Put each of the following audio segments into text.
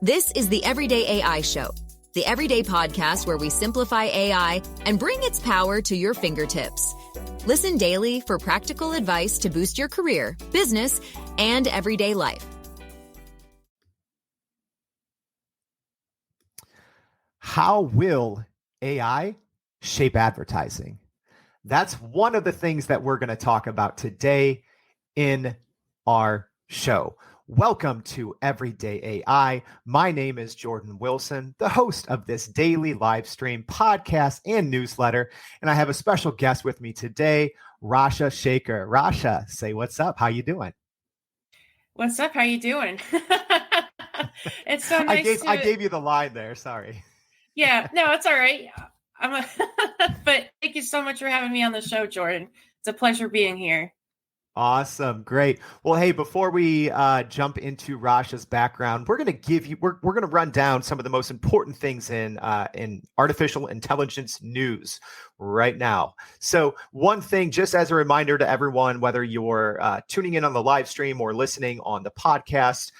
This is the Everyday AI Show, the everyday podcast where we simplify AI and bring its power to your fingertips. Listen daily for practical advice to boost your career, business, and everyday life. How will AI shape advertising? That's one of the things that we're going to talk about today in our show. Welcome to Everyday AI. My name is Jordan Wilson, the host of this daily live stream podcast and newsletter. And I have a special guest with me today, Rasha Shaker. Rasha, say what's up. How you doing? What's up? How you doing? It's so nice. I gave you the line there. Sorry. Yeah, no, it's all right. But thank you so much for having me on the show, Jordan. It's a pleasure being here. Awesome. Great. Well, hey, before we jump into Rasha's background, we're going to run down some of the most important things in artificial intelligence news right now. So one thing, just as a reminder to everyone, whether you're tuning in on the live stream or listening on the podcast,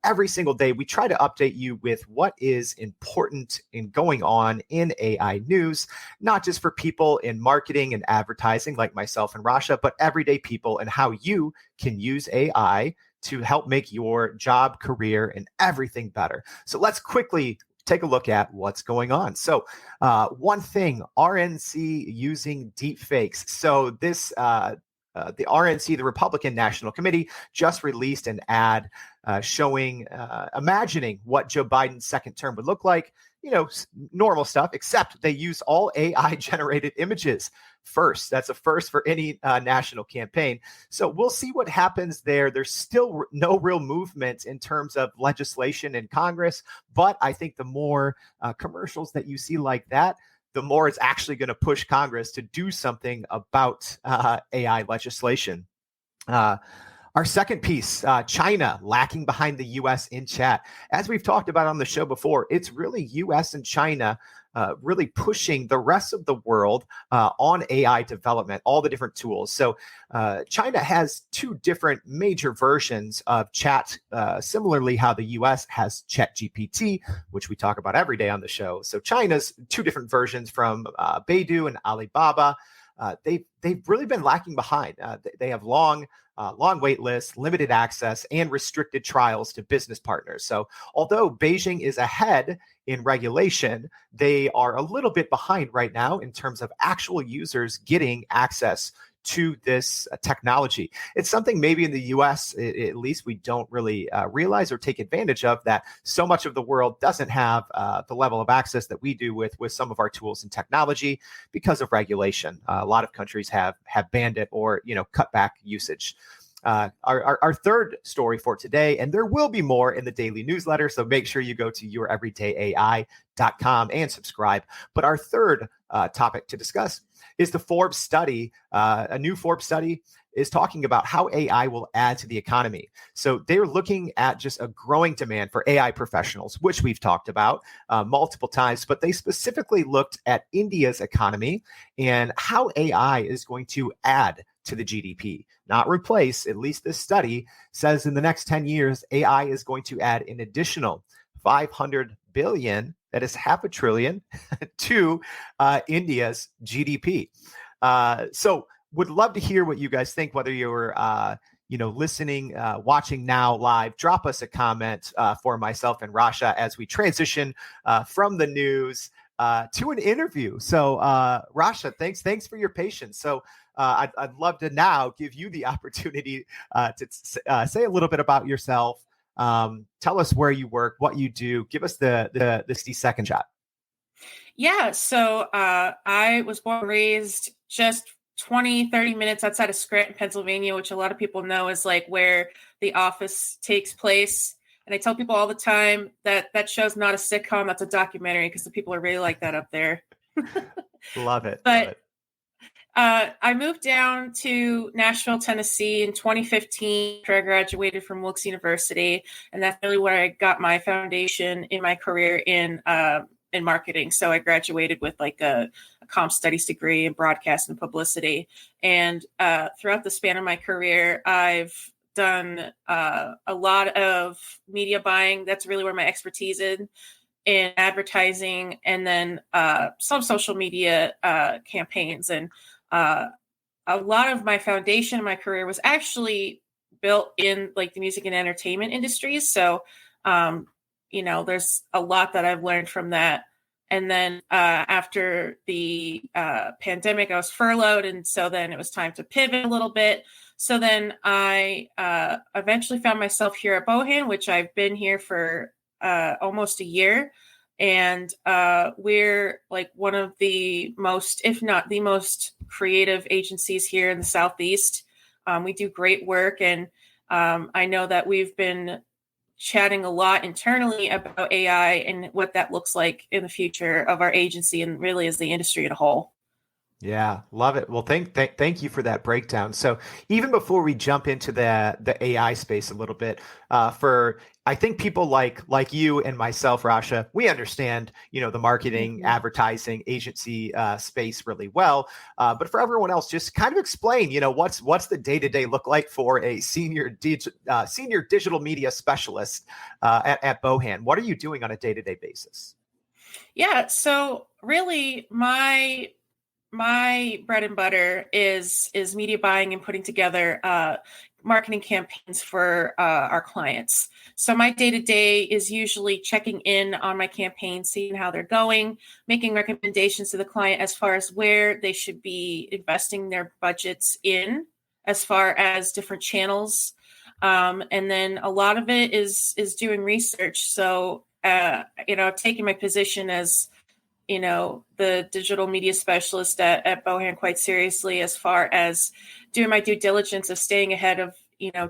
every single day, we try to update you with what is important and going on in AI news, not just for people in marketing and advertising like myself and Rasha, but everyday people and how you can use AI to help make your job, career, and everything better. So let's quickly take a look at what's going on. So one thing, RNC using deepfakes. So this the RNC, the Republican National Committee, just released an ad showing, imagining what Joe Biden's second term would look like. You know, normal stuff, except they use all AI-generated images first. That's a first for any national campaign. So we'll see what happens there. There's still no real movement in terms of legislation in Congress, but I think the more commercials that you see like that, the more it's actually going to push Congress to do something about AI legislation. Our second piece, China lacking behind the U.S. in chat. As we've talked about on the show before, it's really U.S. and China really pushing the rest of the world on AI development, all the different tools. So China has two different major versions of chat, similarly how the U.S. has ChatGPT, which we talk about every day on the show. So China's two different versions from Baidu and Alibaba. They've really been lacking behind. They have long wait lists, limited access, and restricted trials to business partners. So although Beijing is ahead in regulation, they are a little bit behind right now in terms of actual users getting access to this technology. It's something maybe in the US, at least we don't really realize or take advantage of, that so much of the world doesn't have the level of access that we do with some of our tools and technology because of regulation. A lot of countries have banned it or, cut back usage. Our third story for today, and there will be more in the daily newsletter, so make sure you go to youreverydayai.com and subscribe. But our third topic to discuss is the Forbes study. A new Forbes study is talking about how AI will add to the economy. So they're looking at just a growing demand for AI professionals, which we've talked about multiple times, but they specifically looked at India's economy and how AI is going to add to the GDP, not replace. At least this study says in the next 10 years, AI is going to add an additional 500 billion, that is $500 billion, to India's GDP. So would love to hear what you guys think, whether you're listening, watching now live. Drop us a comment for myself and Rasha as we transition from the news to an interview. So Rasha, thanks for your patience. So I'd love to now give you the opportunity to say a little bit about yourself. Tell us where you work, what you do. Give us the 60-second shot. Yeah, so I was born and raised just 20-30 minutes outside of Scranton, Pennsylvania, which a lot of people know is like where The Office takes place. And I tell people all the time that show's not a sitcom, that's a documentary, because the people are really like that up there. Love it. But love it. I moved down to Nashville, Tennessee in 2015 after I graduated from Wilkes University. And that's really where I got my foundation in my career in marketing. So I graduated with like a comp studies degree in broadcast and publicity. And throughout the span of my career, I've done a lot of media buying. That's really where my expertise is in advertising, and then some social media campaigns. And a lot of my foundation in my career was actually built in like the music and entertainment industries. So, there's a lot that I've learned from that. And then after the pandemic, I was furloughed. And so then it was time to pivot a little bit. So then I eventually found myself here at Bohan, which I've been here for almost a year. And we're like one of the most, if not the most creative agencies here in the Southeast. We do great work. And I know that we've been chatting a lot internally about AI and what that looks like in the future of our agency and really as the industry as a whole. Yeah, love it. Well, thank you for that breakdown. So even before we jump into the AI space a little bit, for I think people like you and myself, Rasha, we understand the marketing, advertising, agency space really well. But for everyone else, just kind of explain, what's the day-to-day look like for a senior digital media specialist at Bohan? What are you doing on a day-to-day basis? Yeah, so really my bread and butter is media buying and putting together marketing campaigns for our clients. So my day-to-day is usually checking in on my campaigns, seeing how they're going, making recommendations to the client as far as where they should be investing their budgets in, as far as different channels. And then a lot of it is doing research. So, I've taken my position as the digital media specialist at Bohan quite seriously, as far as doing my due diligence of staying ahead of,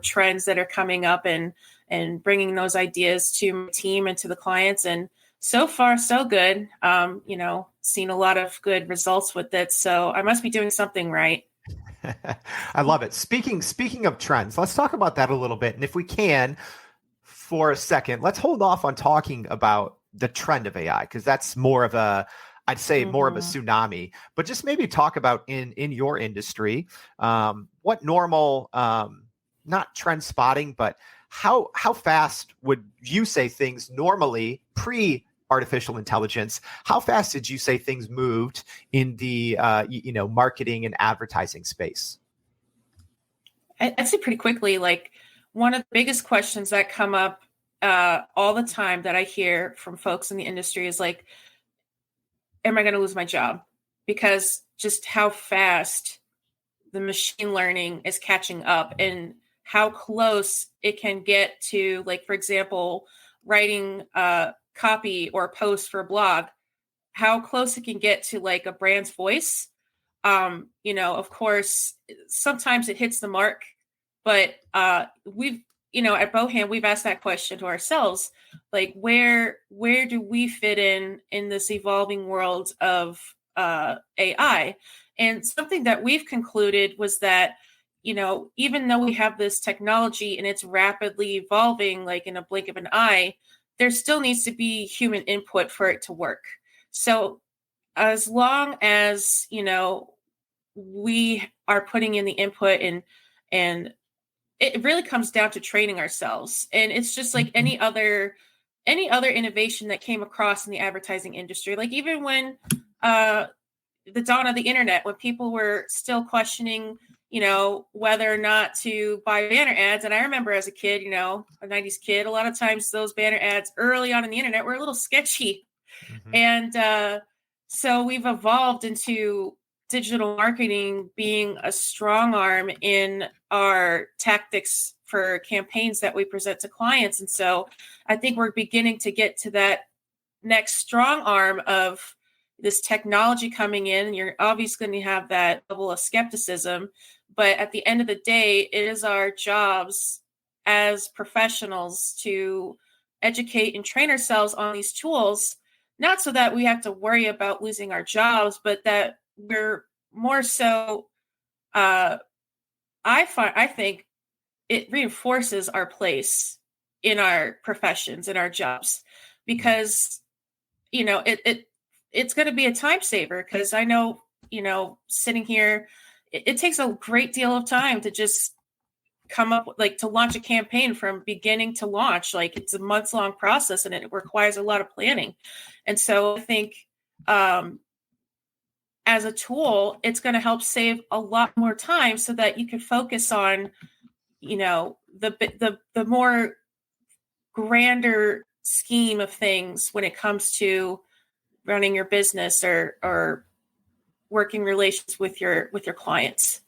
trends that are coming up and bringing those ideas to my team and to the clients. And so far, so good. Seen a lot of good results with it. So I must be doing something right. I love it. Speaking of trends, let's talk about that a little bit. And if we can, for a second, let's hold off on talking about the trend of AI, because that's more of I'd say more of a tsunami, but just maybe talk about in your industry, what normal, not trend spotting, but how fast would you say things normally pre artificial intelligence? How fast did you say things moved in the, marketing and advertising space? I'd say pretty quickly. Like, one of the biggest questions that come up all the time that I hear from folks in the industry is like, am I going to lose my job? Because just how fast the machine learning is catching up and how close it can get to, like, for example, writing copy or post for a blog, how close it can get to like a brand's voice. Of course, sometimes it hits the mark, but we've, at Bohan, we've asked that question to ourselves, like, where do we fit in this evolving world of AI? And something that we've concluded was that, even though we have this technology and it's rapidly evolving, like in a blink of an eye, there still needs to be human input for it to work. So as long as, we are putting in the input and it really comes down to training ourselves. And it's just like any other innovation that came across in the advertising industry. Like, even when the dawn of the internet, when people were still questioning, whether or not to buy banner ads. And I remember as a kid, a 90s kid, a lot of times those banner ads early on in the internet were a little sketchy. And so we've evolved into digital marketing being a strong arm in our tactics for campaigns that we present to clients. And so I think we're beginning to get to that next strong arm of this technology coming in. You're obviously going to have that level of skepticism, but at the end of the day, it is our jobs as professionals to educate and train ourselves on these tools, not so that we have to worry about losing our jobs, but that we're more so, I think it reinforces our place in our professions, in our jobs, because, it's going to be a time saver. Because I know, sitting here, it takes a great deal of time to just come up like to launch a campaign from beginning to launch. Like it's a months-long process and it requires a lot of planning. And so I think as a tool, it's going to help save a lot more time so that you can focus on, the more grander scheme of things when it comes to running your business or working relations with your clients.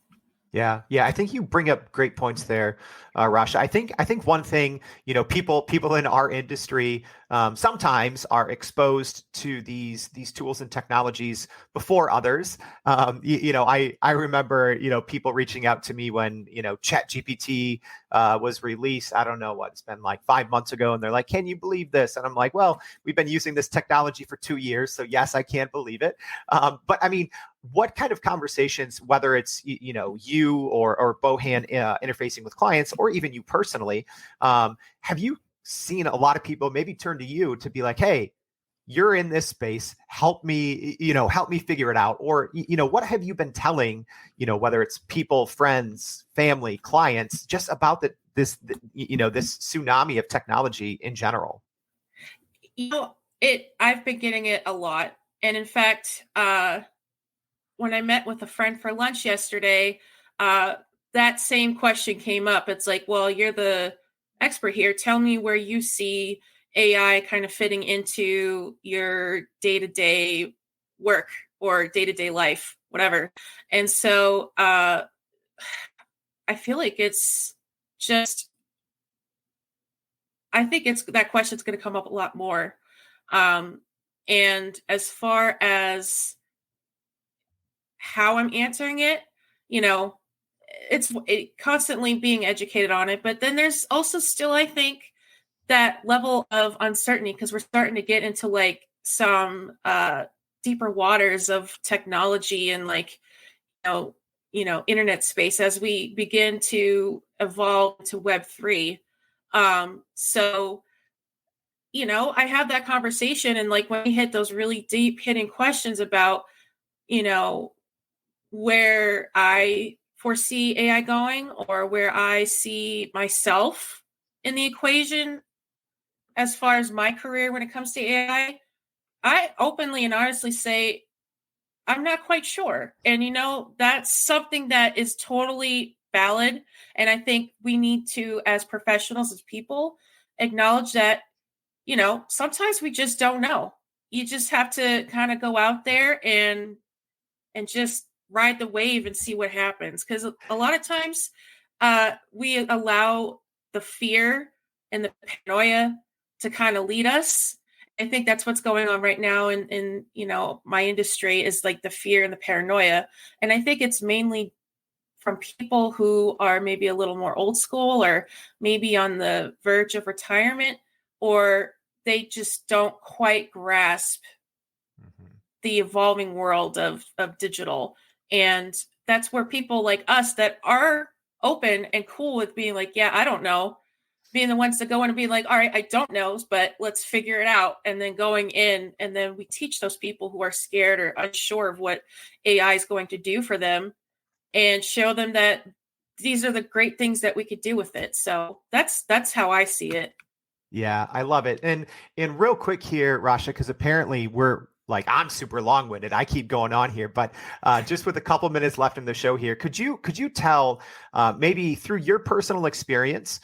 Yeah. I think you bring up great points there, Rasha. I think one thing, people in our industry sometimes are exposed to these tools and technologies before others. I remember people reaching out to me when ChatGPT was released. I don't know what it's been like 5 months ago, and they're like, "Can you believe this?" And I'm like, "Well, we've been using this technology for 2 years, so yes, I can't believe it." But I mean, what kind of conversations, whether it's you or Bohan interfacing with clients, or even you personally, have you seen a lot of people maybe turn to you to be like, "Hey, you're in this space, help me figure it out," or what have you been telling whether it's people, friends, family, clients, just about this tsunami of technology in general? I've been getting it a lot, and in fact, when I met with a friend for lunch yesterday, that same question came up. It's like, well, you're the expert here. Tell me where you see AI kind of fitting into your day-to-day work or day-to-day life, whatever. And so I feel like I think that question's going to come up a lot more. And as far as how I'm answering it, it's constantly being educated on it. But then there's also still, I think, that level of uncertainty because we're starting to get into like some deeper waters of technology and like, internet space as we begin to evolve to Web3. So, I have that conversation, and like when we hit those really deep hitting questions about, where I foresee AI going or where I see myself in the equation as far as my career when it comes to AI, I openly and honestly say, I'm not quite sure. And, that's something that is totally valid. And I think we need to, as professionals, as people, acknowledge that, sometimes we just don't know. You just have to kind of go out there and just ride the wave and see what happens. Because a lot of times we allow the fear and the paranoia to kind of lead us. I think that's what's going on right now in my industry is like the fear and the paranoia. And I think it's mainly from people who are maybe a little more old school or maybe on the verge of retirement, or they just don't quite grasp the evolving world of digital. And that's where people like us that are open and cool with being like, yeah, I don't know, being the ones that go in and be like, all right, I don't know, but let's figure it out. And then going in, and then we teach those people who are scared or unsure of what AI is going to do for them and show them that these are the great things that we could do with it. So that's how I see it. Yeah, I love it. And real quick here, Rasha, because apparently I'm super long-winded. I keep going on here, but just with a couple minutes left in the show here, could you tell maybe through your personal experience,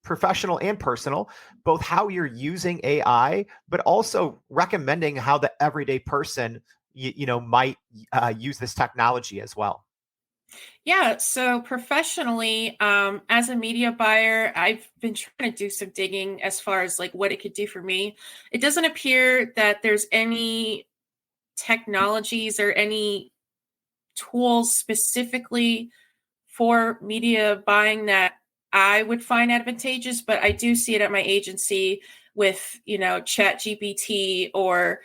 professional and personal, both how you're using AI, but also recommending how the everyday person might use this technology as well? Yeah. So professionally, as a media buyer, I've been trying to do some digging as far as like what it could do for me. It doesn't appear that there's any technologies or any tools specifically for media buying that I would find advantageous, but I do see it at my agency with, ChatGPT or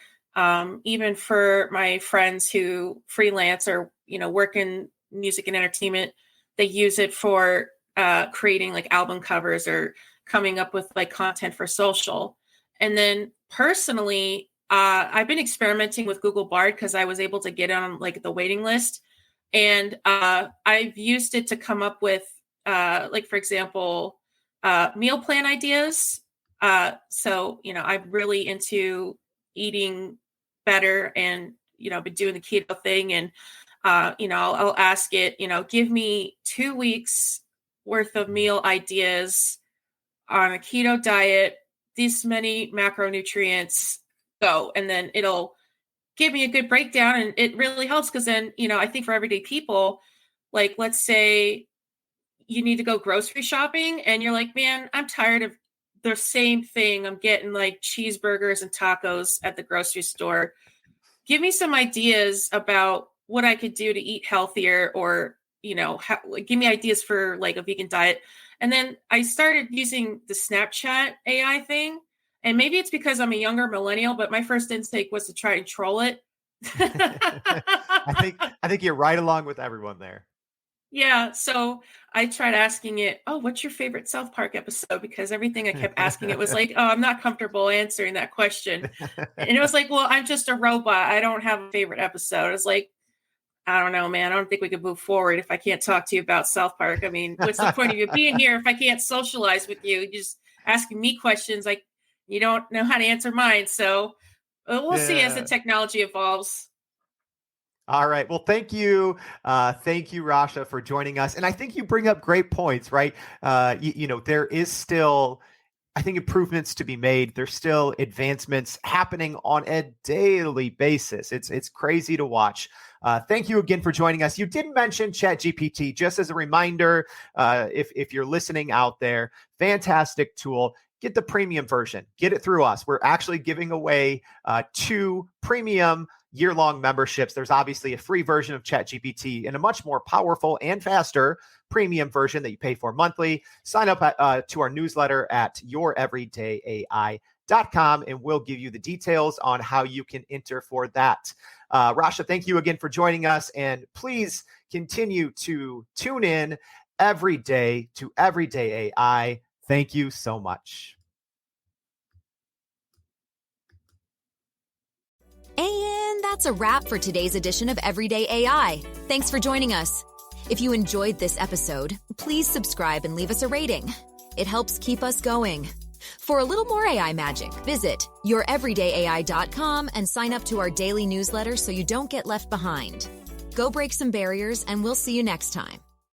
even for my friends who freelance or, work in music and entertainment, they use it for creating like album covers or coming up with like content for social. And then personally, I've been experimenting with Google Bard because I was able to get on like the waiting list And I've used it to come up with, like, for example, meal plan ideas. So, I'm really into eating better and, been doing the keto thing. And, I'll ask it, give me 2 weeks worth of meal ideas on a keto diet, these many macronutrients, go. And then it'll give me a good breakdown. And it really helps because then, I think for everyday people, like, let's say you need to go grocery shopping and you're like, man, I'm tired of the same thing. I'm getting like cheeseburgers and tacos at the grocery store. Give me some ideas about what I could do to eat healthier, or, give me ideas for like a vegan diet. And then I started using the Snapchat AI thing. And maybe it's because I'm a younger millennial, but my first instinct was to try and troll it. I think you're right along with everyone there. Yeah. So I tried asking it, oh, what's your favorite South Park episode? Because everything I kept asking it was like, oh, I'm not comfortable answering that question. And it was like, well, I'm just a robot. I don't have a favorite episode. It's like, I don't know, man. I don't think we could move forward if I can't talk to you about South Park. I mean, what's the point of you being here if I can't socialize with you? You're just asking me questions like you don't know how to answer mine. So we'll see as the technology evolves. All right. Well, thank you. Thank you, Rasha, for joining us. And I think you bring up great points, right? There is still, I think, improvements to be made. There's still advancements happening on a daily basis. It's crazy to watch. Thank you again for joining us. You didn't mention ChatGPT. Just as a reminder, if you're listening out there, fantastic tool. Get the premium version. Get it through us. We're actually giving away 2 premium year-long memberships. There's obviously a free version of ChatGPT and a much more powerful and faster premium version that you pay for monthly. Sign up to our newsletter at youreverydayai.com, and we'll give you the details on how you can enter for that. Rasha, thank you again for joining us, and please continue to tune in every day to Everyday AI. Thank you so much. And that's a wrap for today's edition of Everyday AI. Thanks for joining us. If you enjoyed this episode, please subscribe and leave us a rating. It helps keep us going. For a little more AI magic, visit youreverydayai.com and sign up to our daily newsletter so you don't get left behind. Go break some barriers, and we'll see you next time.